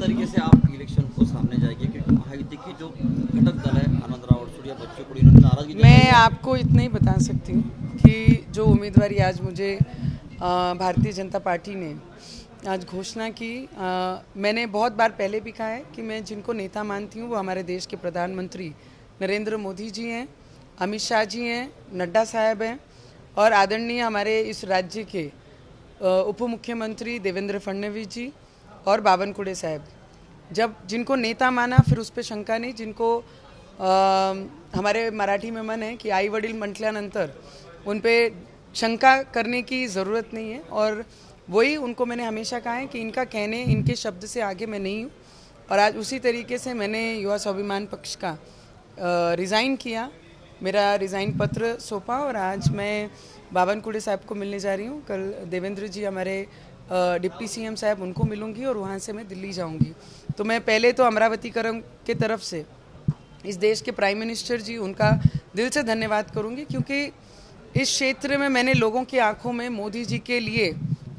तरीके से आप इलेक्शन को सामने जाएंगे, क्योंकि महायुति की जो घटक दल है आनंद राव और सूर्या बच्चू को इन्होंने नाराजगी मैं आपको इतना ही बता सकती हूँ कि जो उम्मीदवारी आज मुझे भारतीय जनता पार्टी ने आज घोषणा की, मैंने बहुत बार पहले भी कहा है कि मैं जिनको नेता मानती हूँ वो हमारे देश के प्रधानमंत्री नरेंद्र मोदी जी हैं, अमित शाह जी हैं, नड्डा साहब हैं और आदरणीय हमारे इस राज्य के उप मुख्यमंत्री देवेंद्र फडणवीस जी और बावनकुळे साहब। जब जिनको नेता माना फिर उस पर शंका नहीं, जिनको हमारे मराठी में मन है कि आई वडील म्हटल्यानंतर उन पे शंका करने की ज़रूरत नहीं है। और वही उनको मैंने हमेशा कहा है कि इनका कहने, इनके शब्द से आगे मैं नहीं हूँ। और आज उसी तरीके से मैंने युवा स्वाभिमान पक्ष का रिज़ाइन किया, मेरा रिज़ाइन पत्र सौंपा और आज मैं बावनकुळे साहब को मिलने जा रही हूँ। कल देवेंद्र जी हमारे डिप्टी सीएम साहब, उनको मिलूंगी और वहाँ से मैं दिल्ली जाऊँगी। तो मैं पहले तो अमरावतीकरण के तरफ से इस देश के प्राइम मिनिस्टर जी, उनका दिल से धन्यवाद करूँगी, क्योंकि इस क्षेत्र में मैंने लोगों की आंखों में मोदी जी के लिए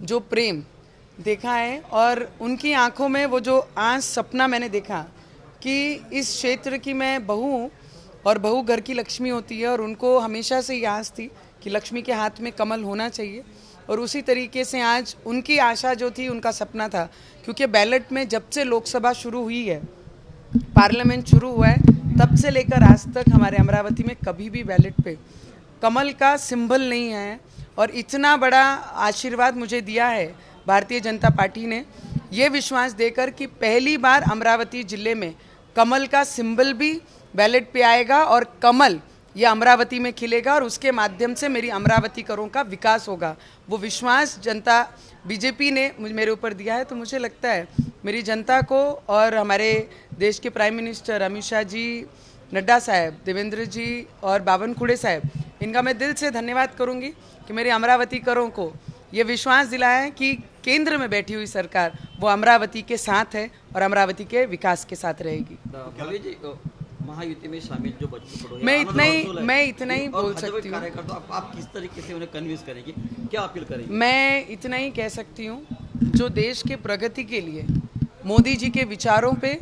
जो प्रेम देखा है और उनकी आंखों में वो जो आस सपना मैंने देखा कि इस क्षेत्र की मैं बहू हूँ और बहू घर की लक्ष्मी होती है और उनको हमेशा से ये आस थी कि लक्ष्मी के हाथ में कमल होना चाहिए। और उसी तरीके से आज उनकी आशा जो थी, उनका सपना था, क्योंकि बैलेट में जब से लोकसभा शुरू हुई है, पार्लियामेंट शुरू हुआ है, तब से लेकर आज तक हमारे अमरावती में कभी भी बैलेट पे कमल का सिंबल नहीं है। और इतना बड़ा आशीर्वाद मुझे दिया है भारतीय जनता पार्टी ने, ये विश्वास देकर कि पहली बार अमरावती ज़िले में कमल का सिंबल भी बैलेट पे आएगा और कमल ये अमरावती में खिलेगा और उसके माध्यम से मेरी अमरावतीकरों का विकास होगा। वो विश्वास जनता बीजेपी ने मेरे ऊपर दिया है। तो मुझे लगता है मेरी जनता को और हमारे देश के प्राइम मिनिस्टर अमित शाह जी, नड्डा साहब, देवेंद्र जी और बावनकुळे साहब, इनका मैं दिल से धन्यवाद करूंगी कि मेरे अमरावतीकरों को ये विश्वास दिलाया है कि केंद्र में बैठी हुई सरकार वो अमरावती के साथ है और अमरावती के विकास के साथ रहेगी। महायुति में शामिल जो बच्चों, मैं इतना ही बोल सकती हूँ। आप किस तरीके से उन्हें कन्विंस करेंगे, क्या अपील करेंगे? मैं इतना ही कह सकती हूँ, जो देश के प्रगति के लिए मोदी जी के विचारों पे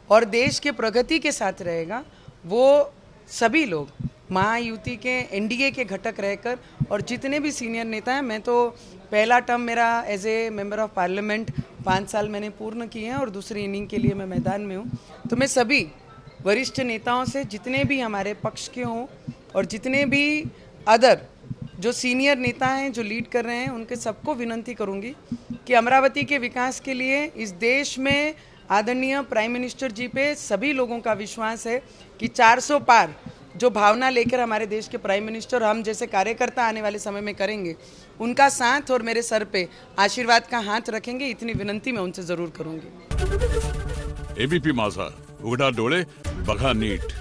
और देश के प्रगति के साथ रहेगा, वो सभी लोग महायुति के एनडीए के घटक रहकर और जितने भी सीनियर नेता हैं, मैं तो पहला टर्म मेरा as a member of parliament 5 साल मैंने पूर्ण किए हैं और दूसरी इनिंग के लिए मैं मैदान में हूँ। तो मैं सभी वरिष्ठ नेताओं से, जितने भी हमारे पक्ष के हों और जितने भी अदर जो सीनियर नेता हैं जो लीड कर रहे हैं, उनके सबको विनती करूंगी कि अमरावती के विकास के लिए इस देश में आदरणीय प्राइम मिनिस्टर जी पे सभी लोगों का विश्वास है कि 400 पार जो भावना लेकर हमारे देश के प्राइम मिनिस्टर, हम जैसे कार्यकर्ता आने वाले समय में करेंगे, उनका साथ और मेरे सर पे आशीर्वाद का हाथ रखेंगे, इतनी विनंती मैं उनसे जरूर करूंगी। एबीपी माझा, उघडा डोळे बघा नीट।